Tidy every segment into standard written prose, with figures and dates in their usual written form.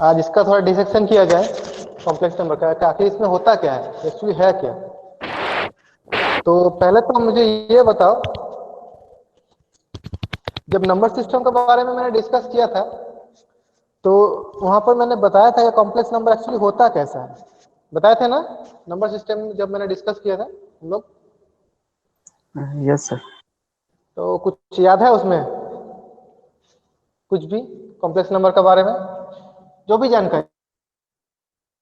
आज इसका थोड़ा डिसेक्शन किया जाए कॉम्प्लेक्स नंबर का, कि आखिर इसमें होता क्या है, एक्चुअली है क्या। तो पहले तो मुझे ये बताओ, जब नंबर सिस्टम के बारे में मैंने डिस्कस किया था तो वहां पर मैंने बताया था कि कॉम्प्लेक्स नंबर एक्चुअली होता कैसा है, बताए थे ना नंबर सिस्टम जब मैंने डिस्कस किया था हम लोग। Yes sir. तो कुछ याद है उसमें, कुछ भी कॉम्प्लेक्स नंबर के बारे में जो भी जानकारी।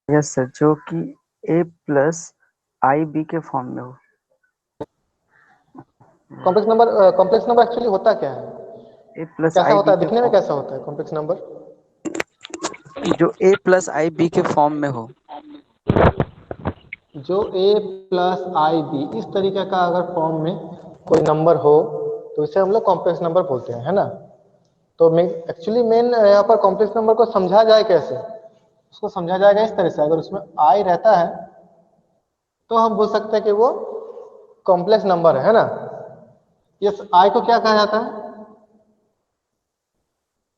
यस सर, जो कि ए प्लस आई बी के फॉर्म में हो। कॉम्प्लेक्स नंबर एक्चुअली होता क्या है, ए प्लस कैसा आई होता बी है, के दिखने में फॉर्म, कैसा होता है कॉम्प्लेक्स नंबर। जो ए प्लस आई बी के फॉर्म में हो। जो ए प्लस आई बी इस तरीके का अगर फॉर्म में कोई नंबर हो तो इसे हम लोग कॉम्प्लेक्स नंबर बोलते हैं, है ना। तो एक्चुअली मेन यहाँ पर कॉम्प्लेक्स नंबर को समझा जाए कैसे, उसको समझा जाएगा इस तरह से, अगर उसमें आई रहता है तो हम बोल सकते हैं कि वो कॉम्प्लेक्स नंबर है ना। ये आई को क्या कहा जाता है,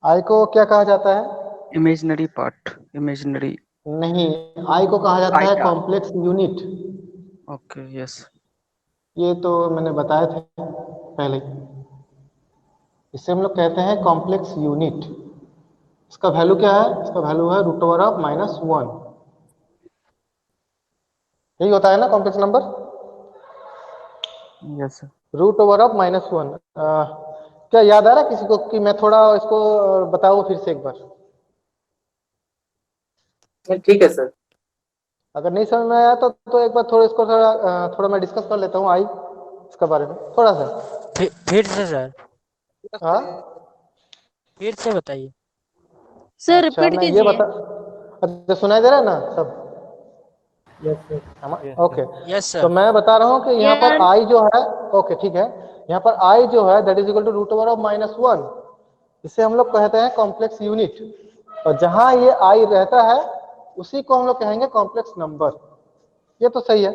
आई को क्या कहा जाता है। Imaginary part, imaginary. नहीं, आई को कहा जाता आई है का। Complex unit. Okay yes. ये तो मैंने बताया था पहले ही। इसे हम लोग कहते हैं कॉम्प्लेक्स यूनिट। इसका वैल्यू क्या है, इसका वैल्यू है रूट ओवर ऑफ -1। यही होता है ना complex number, yes sir. Root over of -1। क्या याद आ रहा है किसी को कि मैं थोड़ा इसको बताऊं फिर से एक बार। ठीक है सर। अगर नहीं समझ में आया तो एक बार थोड़ा इसको थोड़ा मैं डिस्कस कर लेता हूँ आई इसके बारे में थोड़ा सा। फिर से सर, हाँ फिर से बताइए। सर अच्छा, रिपीट मैं ये कीजिए। बता, अच्छा सुनाई दे रहा है ना सब। Yes sir. ओके, यस तो सर। मैं बता रहा हूँ कि यहाँ पर यार आई जो है, ओके ठीक है, यहाँ पर आई जो है that is equal to root over of -1। इसे हम लोग कहते हैं कॉम्प्लेक्स यूनिट, और जहां ये आई रहता है उसी को हम लोग कहेंगे कॉम्प्लेक्स नंबर। ये तो सही है।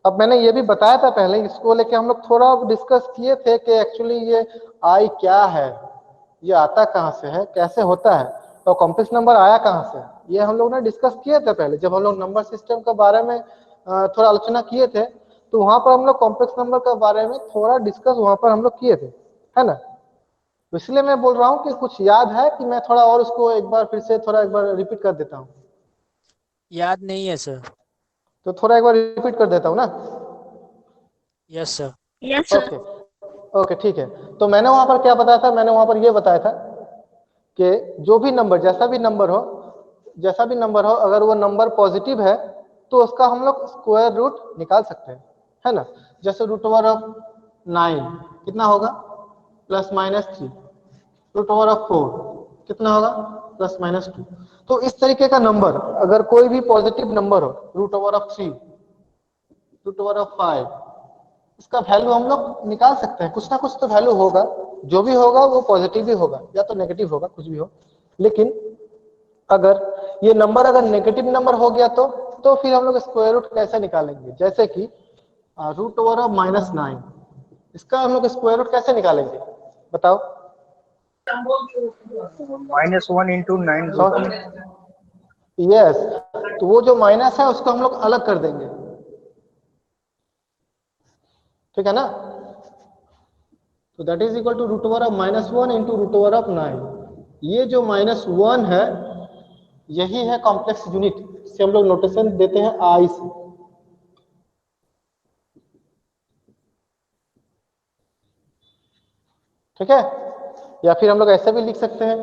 अब मैंने ये भी बताया था पहले, इसको लेके हम लोग थोड़ा डिस्कस किए थे कि एक्चुअली ये आई क्या है, ये आता कहाँ से है, कैसे होता है, और कॉम्प्लेक्स नंबर आया कहाँ से। ये हम लोग ने डिस्कस किए थे पहले जब हम लोग नंबर सिस्टम के बारे में थोड़ा आलोचना किए थे, तो वहां पर हम लोग कॉम्प्लेक्स नंबर के बारे में थोड़ा डिस्कस वहां पर हम लोग किए थे, है ना। तो इसलिए मैं बोल रहा हूँ कि कुछ याद है कि मैं थोड़ा और उसको एक बार फिर से थोड़ा एक बार रिपीट कर देता हूँ। याद नहीं है सर। तो थोड़ा एक बार रिपीट कर देता हूँ ना। Yes sir. Yes sir. Okay, okay ठीक है। तो मैंने वहां पर क्या बताया था, मैंने वहां पर यह बताया था कि जो भी नंबर, जैसा भी नंबर हो, अगर वो नंबर पॉजिटिव है तो उसका हम लोग स्क्वायर रूट निकाल सकते हैं, है ना। जैसे रूट ओवर ऑफ 9 कितना होगा, +-3। रूट ओवर ऑफ 4 कितना होगा, +-2। तो इस तरीके का नंबर अगर कोई भी पॉजिटिव नंबर हो, root over of 3, root over of 5, इसका वैल्यू हम लोग निकाल सकते हैं। कुछ ना कुछ तो वैल्यू होगा, जो भी होगा वो पॉजिटिव ही होगा या तो नेगेटिव होगा, कुछ भी हो। लेकिन अगर ये नंबर अगर नेगेटिव नंबर हो गया तो फिर हम लोग स्क्वायर रूट कैसे निकालेंगे, जैसे कि रूट ओवर ऑफ -9, इसका हम लोग स्क्वायर रूट कैसे निकालेंगे बताओ। -1 इंटू 9 रूट में। यस, तो वो जो माइनस है उसको हम लोग अलग कर देंगे, ठीक है ना। तो that is equal to root over of -1 into root over of 9। ये जो -1 है यही है कॉम्प्लेक्स यूनिट, से हम लोग नोटेशन देते हैं आई से। ठीक है, या फिर हम लोग ऐसे भी लिख सकते हैं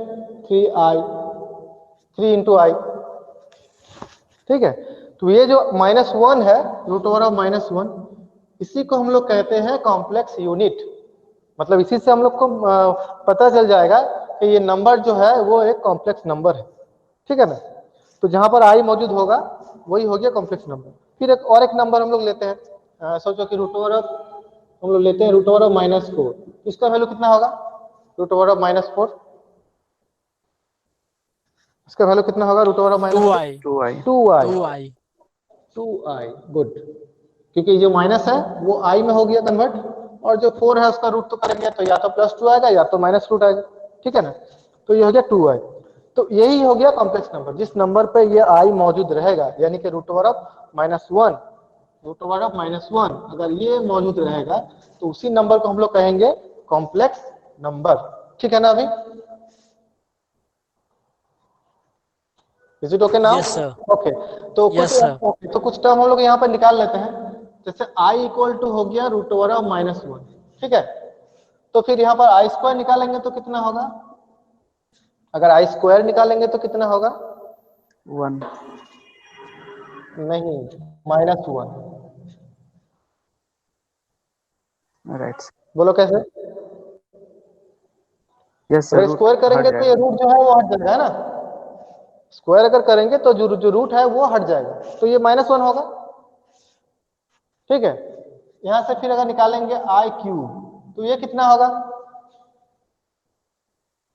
3i, 3 इंटू आई, ठीक है। तो ये जो -1 है, रूट ओवर ऑफ -1, इसी को हम लोग कहते हैं कॉम्प्लेक्स यूनिट। मतलब इसी से हम लोग को पता चल जाएगा कि ये नंबर जो है वो एक कॉम्प्लेक्स नंबर है, ठीक है ना। तो जहां पर आई मौजूद होगा वही हो गया कॉम्प्लेक्स नंबर। फिर एक नंबर हम लोग लेते हैं, सोचो कि रूट ओवर ऑफ, हम लोग लेते हैं रूट ओवर ऑफ -4, इसका वैल्यू कितना होगा, रूट ओवर ऑफ -4, इसका वैल्यू कितना होगा, root over of -4, 2i। 2i। 2i। 2i। 2i, good, क्योंकि जो माइनस है वो आई में हो गया कन्वर्ट, और जो 4 है उसका रूट तो करेंगे तो या तो +2 आएगा या तो -रूट आएगा, ठीक है ना। तो ये हो गया 2i। तो यही हो गया कॉम्प्लेक्स नंबर। जिस नंबर पे ये आई मौजूद रहेगा, यानी कि root over of -1, root over of -1 अगर ये मौजूद रहेगा तो उसी नंबर को हम लोग कहेंगे कॉम्प्लेक्स नंबर। ठीक है ना अभी? Is it okay now? Yes sir. Okay, तो यस सर। कुछ टर्म हम लोग यहाँ पर निकाल लेते हैं। जैसे i इक्वल टू हो गया रूट ओवर ऑफ -1, ठीक है। तो फिर यहाँ पर आई स्क्वायर निकालेंगे तो कितना होगा? अगर आई स्क्वायर निकालेंगे तो कितना होगा? 1। नहीं, -1। राइट। बोलो कैसे? यस सर, अगर रूट स्क्वायर हट करेंगे तो ये जाएगा। रूट जो है वो हट जाएगा, है ना? स्क्वायर अगर करेंगे तो जो रूट है वो हट जाएगा, तो ये -1 होगा। ठीक है, यहां से फिर अगर निकालेंगे आई क्यूब तो ये कितना होगा?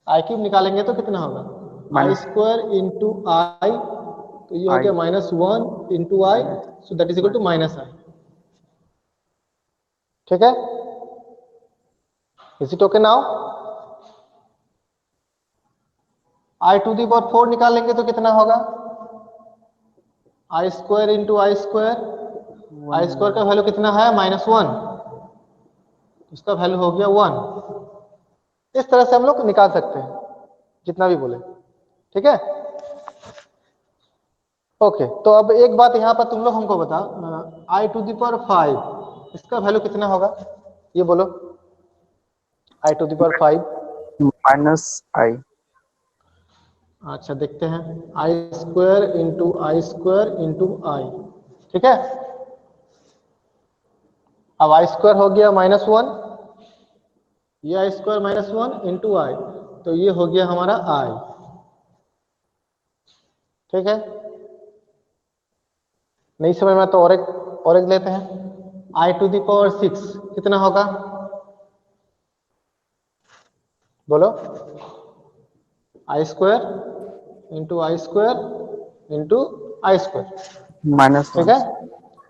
आई क्यूब निकालेंगे तो कितना होगा? I minus square into I, तो ये हो आई गया -1 into I, so that is equal to -i। ठीक है, is it okay now? I to the power 4 निकालेंगे तो कितना होगा? I square into I square, I square का वैल्यू कितना है? -1, इसका वैल्यू हो गया 1। इस तरह से हम लोग निकाल सकते हैं जितना भी बोले। ठीक है, ओके। तो अब एक बात यहाँ पर तुम लोग हमको बता, आई टू दी पावर 5 इसका वैल्यू कितना होगा? ये बोलो, आई टू दी पावर 5। माइनस आई। अच्छा देखते हैं, आई square into I square into आई। ठीक है, अब आई स्क्वायर हो गया -1, ये आई स्क्वायर -1 इंटू आई, तो ये हो गया हमारा आई। ठीक है, नहीं समझ में तो और एक लेते हैं। आई टू दी पावर 6 कितना होगा? बोलो, आई square into I square into I square. -1। ठीक है,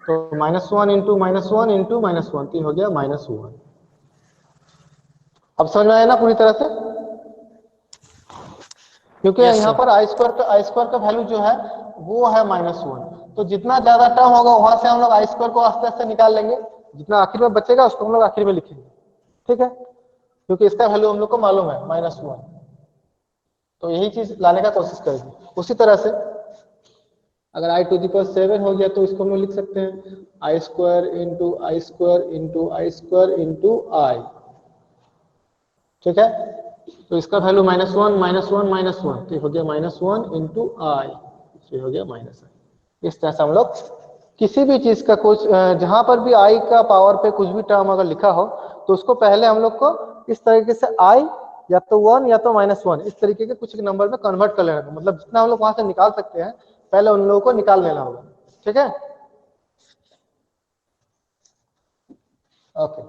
तो -1 इंटू -1 इंटू -1, तो हो गया -1। अब समझ में आया ना पूरी तरह से? क्योंकि यस यहाँ सर। पर आई स्क्वायर का वैल्यू जो है वो है -1, तो जितना ज्यादा टर्म होगा वहां से हम लोग आई स्क्वायर को आस्ते आस्ते निकाल लेंगे, जितना आखिर में बचेगा उसको हम लोग आखिर में लिखेंगे। ठीक है, क्योंकि इसका वैल्यू हम लोग को मालूम है -1, तो यही चीज लाने का कोशिश करेंगे। उसी तरह से अगर आई टू दी पावर 7 हो गया तो इसको हम लोग लिख सकते हैं आई square into I square into I square into आई। ठीक है, तो इसका वैल्यू -1 -1 तो हो गया -1 इंटू आई, तो हो गया -i। इस तरह से हम लोग किसी भी चीज का कुछ जहां पर भी आई का पावर पे कुछ भी टर्म अगर लिखा हो तो उसको पहले हम लोग को इस तरीके से आई या तो 1 या तो -1 इस तरीके के कुछ नंबर में कन्वर्ट कर लेना, मतलब जितना हम लोग वहां से निकाल सकते हैं पहले उन लोगों को निकाल लेना होगा। ठीक है, ओके।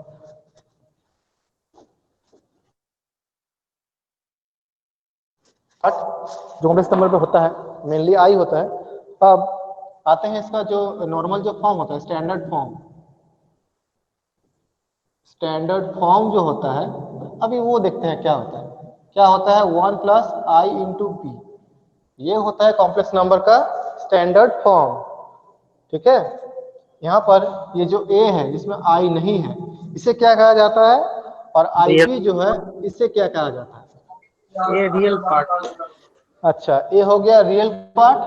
जो कॉम्प्लेक्स नंबर पे होता है मेनली आई होता है। अब आते हैं इसका जो नॉर्मल जो फॉर्म होता है, स्टैंडर्ड फॉर्म। स्टैंडर्ड फॉर्म जो होता है अभी वो देखते हैं क्या होता है। क्या होता है? 1 प्लस आई इंटू पी, ये होता है कॉम्प्लेक्स नंबर का स्टैंडर्ड फॉर्म। ठीक है, यहाँ पर ये जो ए है जिसमें आई नहीं है इसे क्या कहा जाता है, और आई बी जो है इसे क्या कहा जाता है? ये रियल पार्ट। अच्छा, ए हो गया रियल पार्ट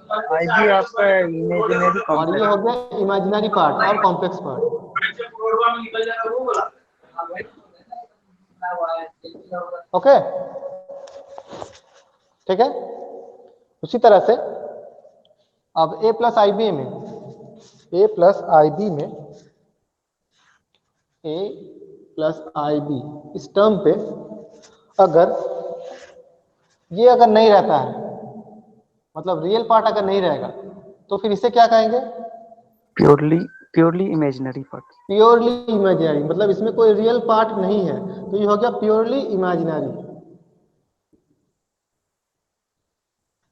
आई भी आपका इमेजिनरी और ये हो गया इमेजिनरी पार्ट और कॉम्प्लेक्स पार्ट। ओके, ठीक है। उसी तरह से अब a प्लस आई बी में a प्लस आई बी में a प्लस आई बी इस टर्म पे अगर ये अगर नहीं रहता है, मतलब रियल पार्ट अगर नहीं रहेगा तो फिर इसे क्या कहेंगे? Purely imaginary part. Purely imaginary, मतलब इसमें कोई रियल पार्ट नहीं है, तो ये हो गया प्योरली इमेजिनरी।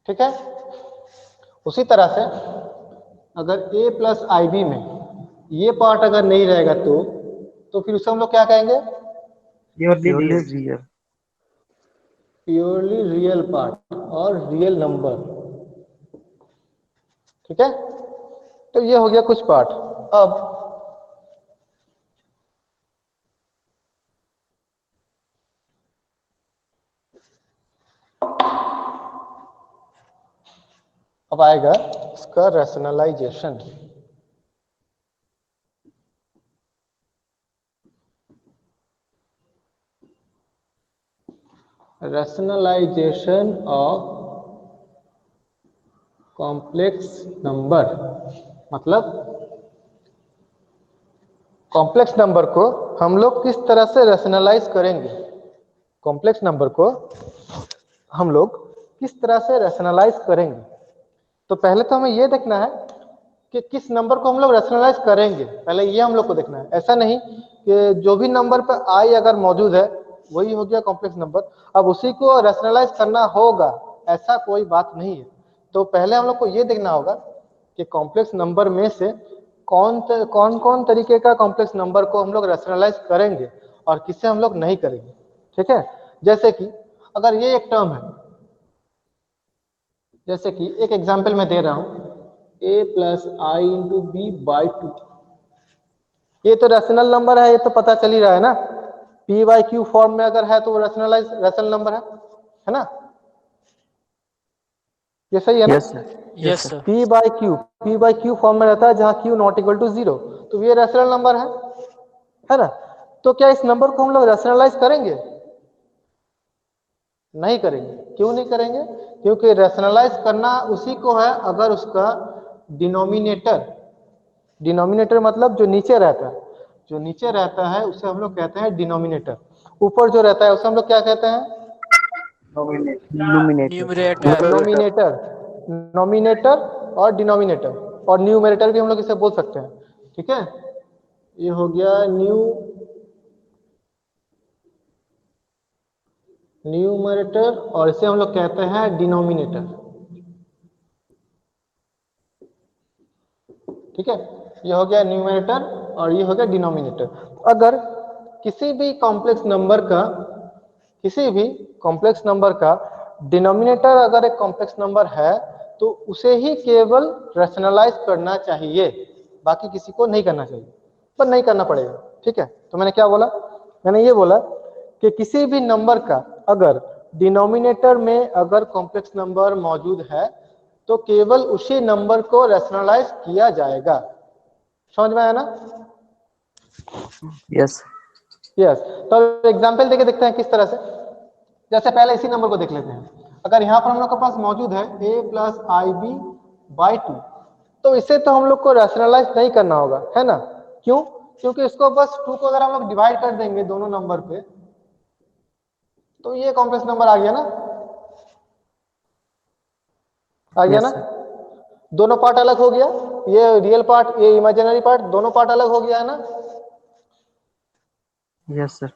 ठीक है, उसी तरह से अगर a प्लस आई बी में ये पार्ट अगर नहीं रहेगा तो फिर उसे हम लोग क्या कहेंगे? Purely purely real. Real. Purely real part और रियल नंबर। ठीक है, तो ये हो गया कुछ पार्ट। अब आएगा इसका rationalisation. Rationalisation of complex number, मतलब कॉम्प्लेक्स नंबर को हम लोग किस तरह से रैशनलाइज करेंगे। कॉम्प्लेक्स नंबर को हम लोग किस तरह से रैशनलाइज करेंगे। तो पहले तो हमें यह देखना है कि किस नंबर को हम लोग रैशनलाइज करेंगे, पहले ये हम लोग को देखना है। ऐसा नहीं कि जो भी नंबर पे आई अगर मौजूद है वही हो गया कॉम्प्लेक्स नंबर, अब उसी को रैशनलाइज करना होगा, ऐसा कोई बात नहीं है। तो पहले हम लोग को ये देखना होगा कि कॉम्प्लेक्स नंबर में से कौन कौन तरीके का कॉम्प्लेक्स नंबर को हम लोग रैशनलाइज करेंगे और किसे हम लोग नहीं करेंगे। ठीक है, जैसे कि अगर ये एक टर्म है, जैसे कि एक एग्जांपल मैं दे रहा हूं, a plus I into B by 2, ये तो रैशनल नंबर है, ये तो पता चल ही रहा है ना। p बाई क्यू फॉर्म में अगर है तो वो रैशनल नंबर है ना, ये सही है ना। Yes sir. Yes sir. p by Q form में रहता है जहां q नॉट इक्वल टू 0, तो ये रैशनल नंबर है ना। तो क्या इस नंबर को हम लोग रैशनलाइज करेंगे? नहीं करेंगे। क्यों नहीं करेंगे? क्योंकि रैशनलाइज करना उसी को है अगर उसका डिनोमिनेटर मतलब जो नीचे रहता है, जो नीचे रहता है उसे हम लोग कहते हैं डिनोमिनेटर। ऊपर जो रहता है उसे हम लोग क्या कहते हैं? न्यूमिनेटर। नोमिनेटर और डिनोमिनेटर, और न्यूमरेटर भी हम लोग इसे बोल सकते हैं। ठीक है, ये हो गया न्यूमरेटर और इसे हम लोग कहते हैं डिनोमिनेटर। ठीक है, ये हो गया न्यूमरेटर और ये हो गया डिनोमिनेटर। अगर किसी भी कॉम्प्लेक्स नंबर का डिनोमिनेटर अगर एक कॉम्प्लेक्स नंबर है तो उसे ही केवल रैशनलाइज करना चाहिए, बाकी किसी को नहीं करना चाहिए, पर नहीं करना पड़ेगा। ठीक है, तो मैंने क्या बोला? मैंने ये बोला कि किसी भी नंबर का अगर डिनोमिनेटर में अगर कॉम्प्लेक्स नंबर मौजूद है तो केवल उसी नंबर को रैशनलाइज किया जाएगा। समझ में आया ना? यस। यस। तो एग्जांपल देके देखते हैं किस तरह से। जैसे पहले इसी नंबर को देख लेते हैं। अगर यहाँ पर हम लोग के पास मौजूद है a plus I B by 2, तो इसे तो हम लोग को रैशनलाइज नहीं करना होगा, है ना। क्यों? क्योंकि इसको बस 2 को अगर हम लोग डिवाइड कर देंगे दोनों नंबर पे तो ये कॉम्प्लेक्स नंबर आ गया ना, आ गया ना। दोनों पार्ट अलग हो गया, ये रियल पार्ट ये इमेजिनरी पार्ट, दोनों पार्ट अलग हो गया है ना। Yes sir.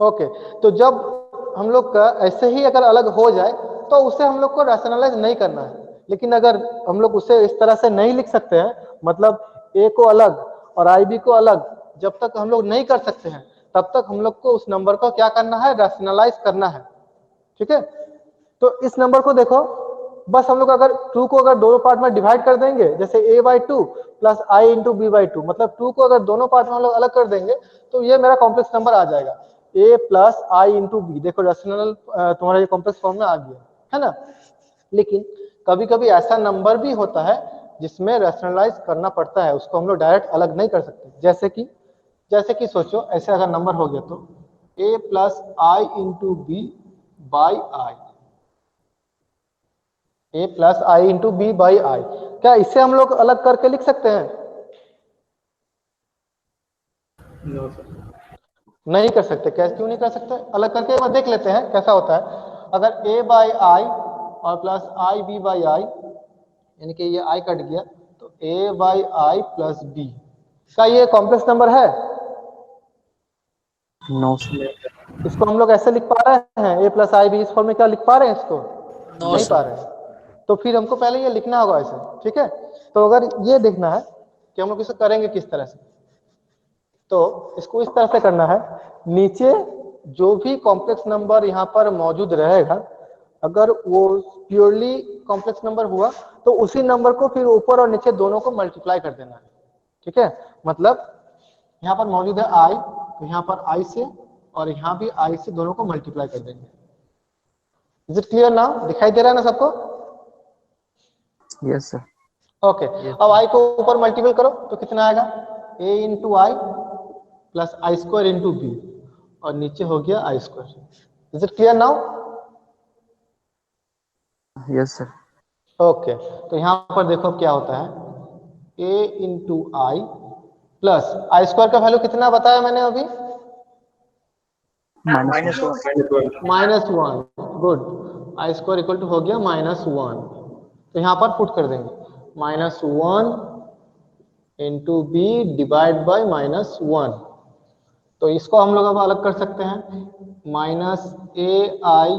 ओके, तो जब हम लोग का ऐसे ही अगर अलग हो जाए तो उसे हम लोग को रैशनलाइज नहीं करना है। लेकिन अगर हम लोग उसे इस तरह से नहीं लिख सकते हैं, मतलब a को अलग और ib को अलग जब तक हम लोग नहीं कर सकते हैं तब तक हम लोग को उस नंबर को क्या करना है? रैशनलाइज करना है। ठीक है, तो इस नंबर को देखो, बस हम लोग अगर 2 को अगर दोनों पार्ट में डिवाइड कर देंगे, जैसे a by 2 plus I into B by 2, मतलब 2 को अगर दोनों पार्ट में हम लोग अलग कर देंगे तो ये मेरा कॉम्प्लेक्स नंबर आ जाएगा a plus I into B. देखो रैशनल तुम्हारा ये कॉम्प्लेक्स फॉर्म में आ गया, है ना। लेकिन कभी कभी ऐसा नंबर भी होता है जिसमें रैशनलाइज करना पड़ता है, उसको हम लोग डायरेक्ट अलग नहीं कर सकते। जैसे कि सोचो ऐसे अगर नंबर हो गया तो a plus I into B by I, a plus I into B by I, क्या इसे हम लोग अलग करके लिख सकते हैं? नहीं कर सकते। कैसे, क्यों नहीं कर सकते? अलग करके एक बार देख लेते हैं कैसा होता है। अगर a बाई आई और plus I B by I, यानी कि ये i कट गया तो a by I plus B, क्या ये कॉम्प्लेक्स नंबर है? No sir. इसको हम लोग ऐसे लिख पा रहे हैं a प्लस आई बी, इस फॉर्म में क्या लिख पा रहे हैं इसको? नो नहीं पा सर। रहे हैं। तो फिर हमको पहले ये लिखना होगा ऐसे। ठीक है, तो अगर ये देखना है कि हम लोग इसे करेंगे किस तरह से, तो इसको इस तरह से करना है, नीचे जो भी कॉम्प्लेक्स नंबर यहाँ पर मौजूद रहेगा, अगर वो प्योरली कॉम्प्लेक्स नंबर हुआ तो उसी नंबर को फिर ऊपर और नीचे दोनों को मल्टीप्लाई कर देना है। ठीक है, मतलब यहाँ पर मौजूद है i, तो यहाँ पर i से और यहाँ भी i से दोनों को मल्टीप्लाई कर देंगे। Is it clear now? दिखाई दे रहा है ना सबको? Yes sir. ओके, अब i को ऊपर मल्टीपल करो तो कितना आएगा? a into I plus I square into B, और नीचे हो गया I square. Is it clear now? Yes sir. Okay, तो यहाँ पर देखो क्या होता है, a into I plus I square का वैल्यू कितना बताया मैंने अभी? -1। Good, I square equal to हो गया -1, तो यहाँ पर पुट कर देंगे -1 इंटू बी डिवाइड बाई -1। तो इसको हम लोग अब अलग कर सकते हैं, -ai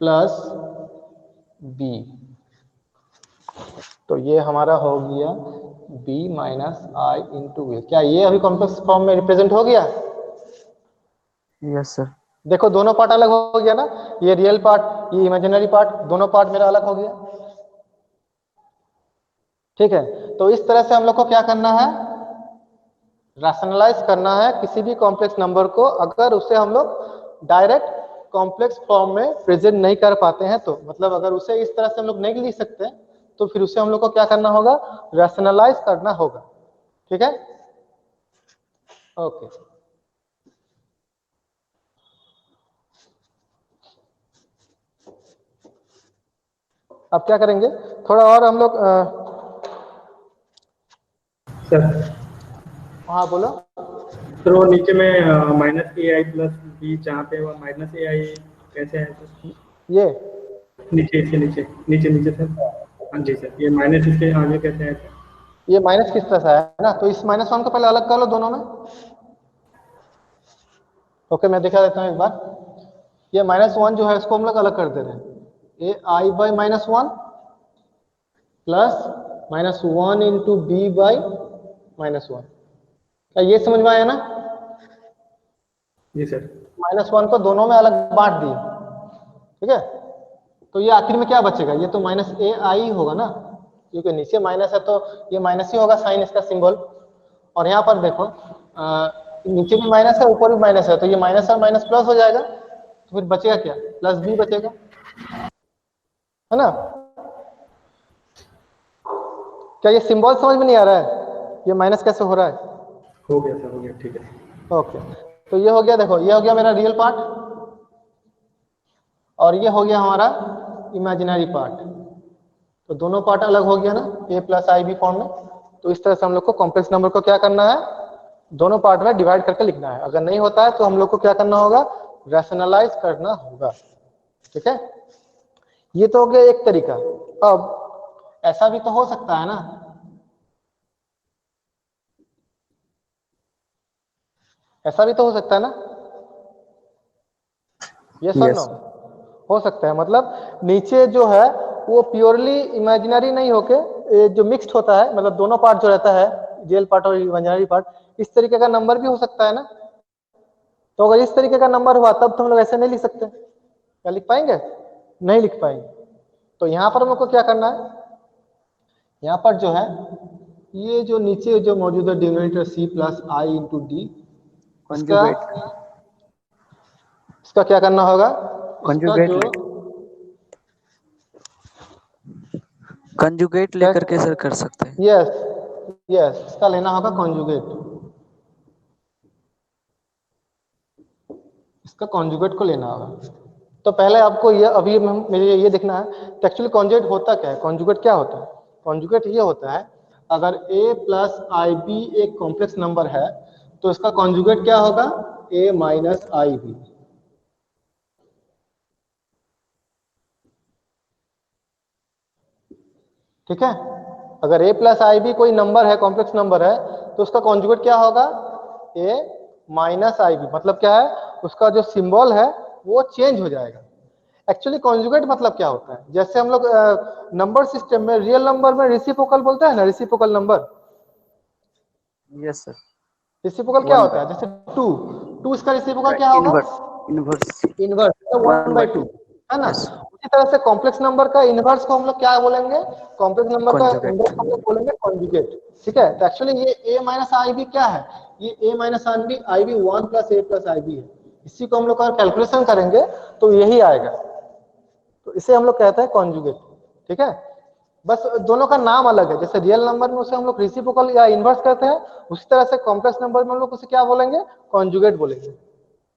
प्लस b, तो ये हमारा हो गया b माइनस आई इंटू ए। क्या ये अभी कॉम्प्लेक्स फॉर्म में रिप्रेजेंट हो गया? Yes sir. देखो दोनों पार्ट अलग हो गया ना, ये रियल पार्ट, ये इमेजिनरी पार्ट, दोनों पार्ट मेरा अलग हो गया। ठीक है, तो इस तरह से हम लोग को क्या करना है, रैशनलाइज करना है किसी भी कॉम्प्लेक्स नंबर को। अगर उसे हम लोग डायरेक्ट कॉम्प्लेक्स फॉर्म में प्रेजेंट नहीं कर पाते हैं तो, मतलब अगर उसे इस तरह से हम लोग नहीं लिख सकते तो फिर उसे हम लोग को क्या करना होगा, रैशनलाइज करना होगा। ठीक है, ओके। अब क्या करेंगे, थोड़ा और हम लोग सर हाँ बोलो। सर वो नीचे में -ai प्लस b जहाँ पे वो -ai कैसे है सर? ये नीचे, इसके नीचे नीचे नीचे सर। हाँ जी सर, ये माइनस इसके आगे कैसे है सर? ये माइनस किस तरह से आया है ना, तो इस -1 को पहले अलग कर लो दोनों में। ओके, मैं दिखा देता हूँ एक बार। ये -1 जो है इसको हम लोग अलग कर दे रहे हैं, ai by -1 plus -1 into B by -1। क्या ये समझ में आया ना? जी सर। -1 को दोनों में अलग बांट दिए। ठीक है, तो ये आखिर में क्या बचेगा, ये तो -ai होगा ना, क्योंकि नीचे माइनस है तो ये माइनस ही होगा साइन इसका सिंबल। और यहाँ पर देखो नीचे भी माइनस है ऊपर भी माइनस है, तो ये माइनस और माइनस प्लस हो जाएगा, तो फिर बचेगा क्या, प्लस बी बचेगा, है ना? क्या ये सिंबल समझ में नहीं आ रहा है, ये माइनस कैसे हो रहा है? हो गया सर, हो गया, ठीक है। ओके, तो ये हो गया, देखो ये हो गया मेरा रियल पार्ट और ये हो गया हमारा इमेजिनरी पार्ट। तो दोनों पार्ट अलग हो गया ना, a plus I B form में। तो इस तरह से हम लोग को कॉम्प्लेक्स नंबर को क्या करना है, दोनों पार्ट में डिवाइड करके लिखना है। अगर नहीं होता है तो हम लोग को क्या करना होगा, रैशनलाइज करना होगा। ठीक है, ये तो हो गया एक तरीका। अब ऐसा भी तो हो सकता है ना, ऐसा भी तो हो सकता है ना, ये सर नो हो सकता है। मतलब नीचे जो है वो प्योरली इमेजिनरी नहीं होके जो मिक्स्ड होता है, मतलब दोनों पार्ट जो रहता है, रियल पार्ट और इमेजिनरी पार्ट, इस तरीके का नंबर भी हो सकता है ना। तो अगर इस तरीके का नंबर हुआ तब तो हम लोग ऐसे नहीं लिख सकते, क्या लिख पाएंगे? नहीं लिख पाएंगे। तो यहाँ पर हम लोग को क्या करना है, यहाँ पर जो है ये जो नीचे जो मौजूद है denominator c plus I into D, इसका क्या करना होगा, कंजुगेट लेकर के सर कर सकते हैं। यस यस, इसका लेना होगा कॉन्जुगेट, इसका कॉन्जुगेट को लेना होगा। तो पहले आपको ये अभी मुझे ये देखना है कि एक्चुअली कॉन्जुगेट होता क्या है, कॉन्जुगेट क्या होता है। कॉन्जुगेट ये होता है, अगर a प्लस आई बी एक कॉम्प्लेक्स नंबर है तो इसका कॉन्जुगेट क्या होगा, a माइनस आई बी। ठीक है, अगर a प्लस आई बी कोई नंबर है, कॉम्प्लेक्स नंबर है, तो उसका कॉन्जुगेट क्या होगा, a माइनस आई बी। मतलब क्या है, उसका जो सिंबल है वो चेंज हो जाएगा। एक्चुअली कॉन्जुगेट मतलब क्या होता है, जैसे हम लोग नंबर सिस्टम में रियल नंबर में रेसिप्रोकल बोलते हैं ना, reciprocal number. Yes sir. Reciprocal क्या होता है, जैसे 2 इसका रेसिप्रोकल क्या होगा? इनवर्स इनवर्स 1/2 है ना। Yes. उसी तरह से कॉम्प्लेक्स नंबर का इनवर्स को हम लोग क्या बोलेंगे? कॉम्प्लेक्स नंबर का Conjugate. इनवर्स हम लोग बोलेंगे कॉन्जुगेट। ठीक है, तो एक्चुअली ये a माइनस आई बी क्या है? ये a minus I B 1 plus a plus I B है। इसी को हम लोग अगर कैलकुलेशन करेंगे तो यही आएगा, तो इसे हम लोग कहते हैं कॉन्जुगेट। ठीक है, बस दोनों का नाम अलग है। जैसे रियल नंबर में उसे हम लोग रेसिप्रोकल या इनवर्स कहते हैं, उसी तरह से कॉम्प्लेक्स नंबर में हम लोग उसे क्या बोलेंगे? कॉन्जुगेट बोलेंगे।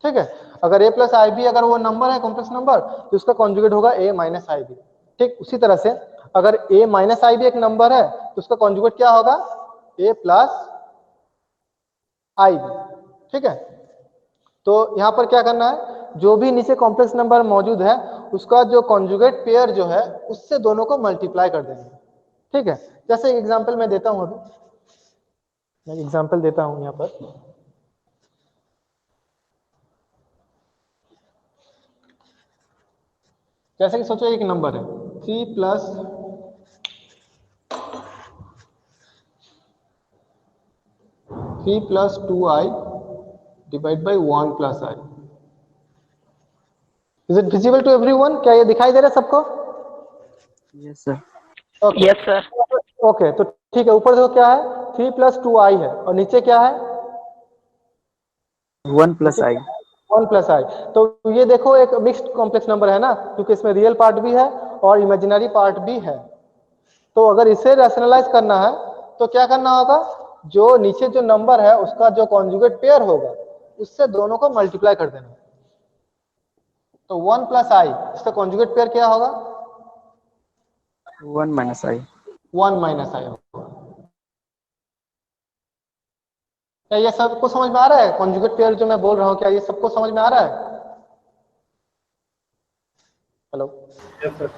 ठीक है, अगर a प्लस आई बी अगर वो नंबर है कॉम्प्लेक्स नंबर, तो उसका कॉन्जुगेट होगा a माइनस आई बी। ठीक, उसी तरह से अगर a माइनस आई बी एक नंबर है तो उसका कॉन्जुगेट क्या होगा? a plus I B. ठीक है, तो यहां पर क्या करना है, जो भी नीचे कॉम्प्लेक्स नंबर मौजूद है उसका जो कॉन्जुगेट पेयर जो है उससे दोनों को मल्टीप्लाई कर देंगे। ठीक है, जैसे एग्जांपल मैं देता हूं, अभी मैं एग्जांपल देता हूं यहां पर। जैसे कि सोचो एक नंबर है 3 plus 2i divide by 1 plus I. Is it visible to everyone? क्या ये दिखाई दे रहा है सबको? Yes sir. Okay, yes sir. Okay, तो ठीक है, ऊपर देखो क्या है, 3 प्लस 2i है, और नीचे क्या है? 1 प्लस आई। 1 प्लस आई। तो ये देखो एक मिक्स्ड कॉम्प्लेक्स नंबर है ना, क्योंकि इसमें रियल पार्ट भी है और इमेजिनरी पार्ट भी है। तो अगर इसे रैशनलाइज करना है तो क्या करना होगा, जो नीचे जो नंबर है उसका जो कॉन्जुगेट पेयर होगा उससे दोनों को मल्टीप्लाई कर देना। तो 1 प्लस आई इसका कॉन्जुगेट पेयर क्या होगा? 1 माइनस आई। 1 माइनस आई होगा। क्या ये सबको समझ में आ रहा है? कॉन्जुगेट पेयर जो मैं बोल रहा हूं, क्या ये सबको समझ में आ रहा है? Hello, yes sir.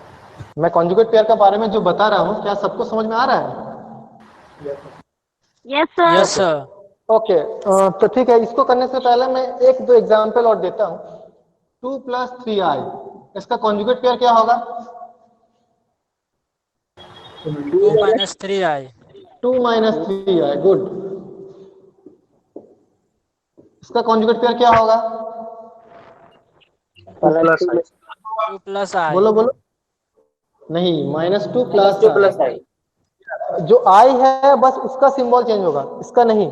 मैं कॉन्जुगेट पेयर के बारे में जो बता रहा हूं, क्या सबको समझ में आ रहा है? Yes sir. Yes sir. Okay, तो ठीक है, इसको करने से पहले मैं एक दो एग्जांपल और देता हूं। 2 प्लस 3i इसका कॉन्जुगेट पेयर क्या होगा? 2 minus 3i। 2 minus 3i, good. इसका कॉन्जुगेट पेयर क्या होगा? 2 प्लस आई। 2 प्लस आई। बोलो बोलो। नहीं, -2 प्लस आई। जो आई है बस उसका सिंबल चेंज होगा, इसका नहीं।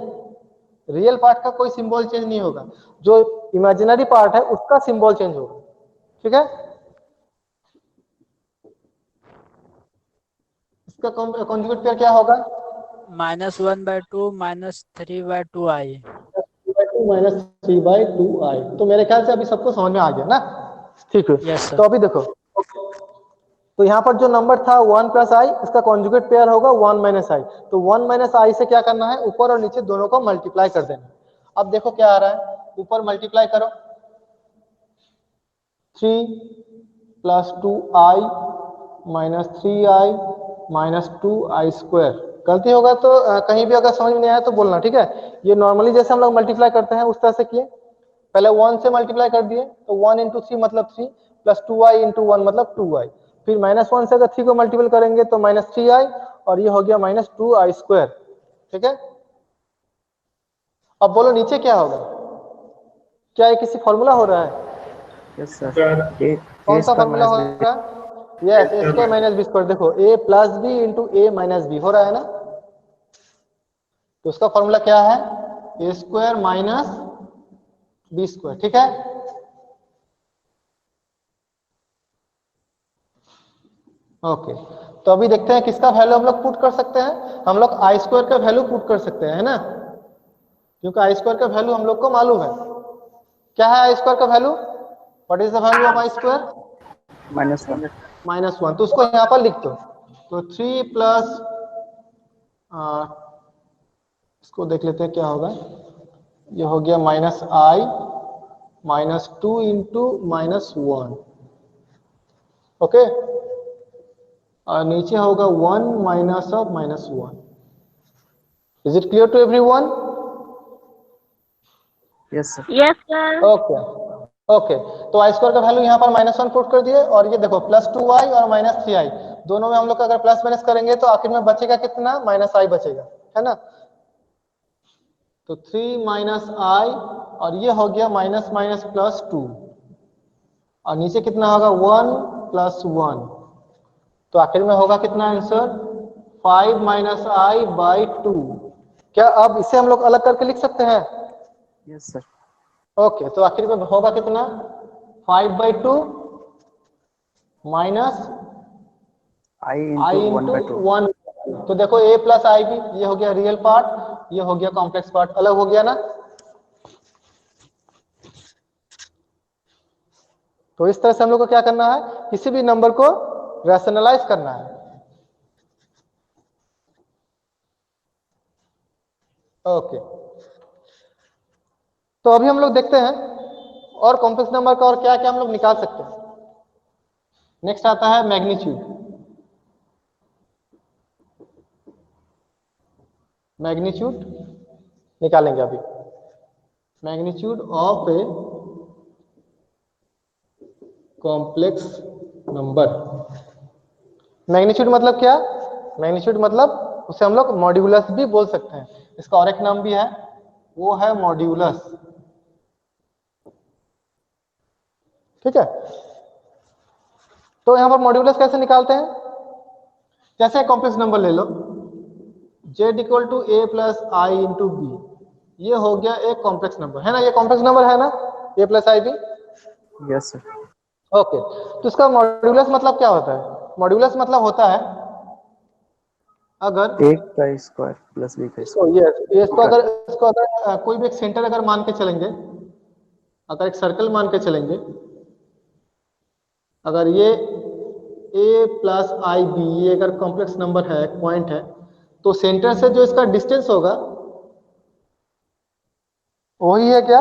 रियल पार्ट का कोई सिंबल चेंज नहीं होगा, जो इमेजिनरी पार्ट है उसका सिंबल चेंज होगा। ठीक है, इसका कॉन्जुगेट पेयर क्या होगा? -1/2 -3/2i। Minus 3/2i। तो मेरे ख्याल से अभी सबको समझ में आ गया ना? ठीक है, यस तो सर। अभी देखो, तो यहाँ पर जो नंबर था 1 प्लस आई, इसका कॉन्जुगेट पेयर होगा 1 माइनस आई। तो 1 माइनस आई से क्या करना है, ऊपर और नीचे दोनों को मल्टीप्लाई कर देना। अब देखो क्या आ रहा है, ऊपर मल्टीप्लाई करो, 3 plus 2i minus 3i minus 2i square. गलती होगा तो कहीं भी अगर समझ में नहीं आया तो बोलना। ठीक है, ये नॉर्मली जैसे हम लोग मल्टीप्लाई करते हैं उस तरह से किए। पहले 1 से मल्टीप्लाई कर दिए, तो 1 इंटू 3 मतलब 3 प्लस 2i इंटू 1 मतलब 2i। फिर -1 से अगर 3 को मल्टीपल करेंगे तो -3i, और ये हो गया -2i स्क्वायर। ठीक है, अब बोलो नीचे क्या होगा? क्या ये किसी फॉर्मूला हो रहा है? Yes sir. सर ए कौन सा स्क्वायर फॉर्मूला माइनस हो बी। रहा है? Yes, A square minus B square. देखो a plus B into A minus B हो रहा है ना, तो उसका फॉर्मूला क्या है? A square minus B square. ठीक है, ओके, तो अभी देखते हैं किसका वैल्यू हम लोग पुट कर सकते हैं। हम लोग आई स्क्वायर का वैल्यू पुट कर सकते हैं, है ना, क्योंकि आई स्क्वायर का वैल्यू हम लोग को मालूम है। क्या है आई स्क्वायर का value? What is the value of I square? -1। -1। तो उसको यहाँ पर लिख दो। तो 3 प्लस, इसको देख लेते हैं क्या होगा। ये हो गया -i -2 इंटू -1। ओके, और नीचे होगा 1 minus of -1। Is it clear to everyone? Yes sir. Yes sir. Okay, okay, तो आई स्क्वायर का वैल्यू यहाँ पर -1 पुट कर दिए, और ये देखो +2i और -3i दोनों में हम लोग अगर प्लस माइनस करेंगे तो आखिर में बचेगा कितना? -i बचेगा, है ना। तो 3 माइनस आई, और ये हो गया माइनस माइनस प्लस 2, और नीचे कितना होगा 1 प्लस 1, तो आखिर में होगा कितना आंसर 5 माइनस आई बाई 2। क्या अब इसे हम लोग अलग करके लिख सकते हैं? Yes sir. ओके, तो आखिर में होगा कितना 5/2 minus I I into one into by two. 1। तो देखो a प्लस आई भी, ये हो गया रियल पार्ट, ये हो गया कॉम्प्लेक्स पार्ट, अलग हो गया ना। तो इस तरह से हम लोग को क्या करना है, किसी भी नंबर को रैशनलाइज करना है। ओके, तो अभी हम लोग देखते हैं और कॉम्प्लेक्स नंबर का और क्या क्या हम लोग निकाल सकते हैं। नेक्स्ट आता है मैग्नीट्यूड। मैग्नीट्यूड निकालेंगे अभी। Magnitude of a complex number. Magnitude मतलब क्या? मैग्नीट्यूड मतलब उसे हम लोग मॉड्यूलस भी बोल सकते हैं, इसका और एक नाम भी है, वो है मॉड्यूलस। ठीक है, तो यहां पर मॉड्यूलस कैसे निकालते हैं? जैसे कॉम्प्लेक्स नंबर ले लो, z equal to A plus I into B, ये हो गया एक कॉम्प्लेक्स नंबर है ना, ये कॉम्प्लेक्स नंबर है ना, a plus I B. Yes sir. Okay, तो इसका मॉड्यूलस मतलब क्या होता है? मॉड्यूलस मतलब होता है अगर एक का स्क्वायर प्लस बी का इसको स्क्वायर। ये इसको अगर कोई भी एक सेंटर अगर मान के चलेंगे, अगर एक सर्कल मान के चलेंगे, अगर ये a प्लस आई बी ये अगर कॉम्प्लेक्स नंबर है, एक पॉइंट है, तो सेंटर से जो इसका डिस्टेंस होगा वही है क्या?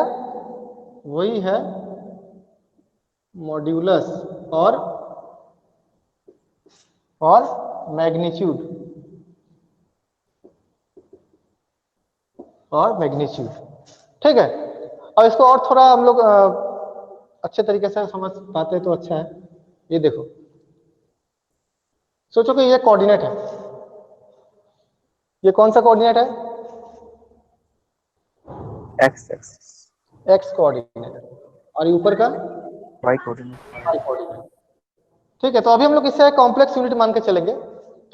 वही है मॉड्यूलस और मैग्नीट्यूड ठीक है। और इसको और थोड़ा हम लोग अच्छे तरीके से समझ पाते तो अच्छा है। ये देखो, सोचो कि ये कोऑर्डिनेट है, ये कौन सा कोऑर्डिनेट है? X axis. एक्स कोऑर्डिनेट, और ये ऊपर का वाई कोऑर्डिनेट। Y coordinate. ठीक है, तो अभी हम लोग इससे कॉम्प्लेक्स यूनिट मान के चलेंगे,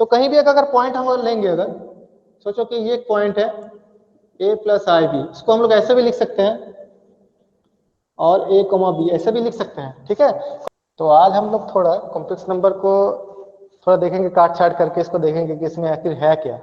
तो कहीं भी अगर पॉइंट हम लोग लेंगे, अगर सोचो कि ये एक पॉइंट है a प्लस आई बी, इसको हम लोग ऐसे भी लिख सकते हैं, और a कॉमा बी ऐसे भी लिख सकते हैं। ठीक है, तो आज हम लोग थोड़ा कॉम्प्लेक्स नंबर को थोड़ा देखेंगे, काट छाट करके इसको देखेंगे कि इसमें आखिर है क्या।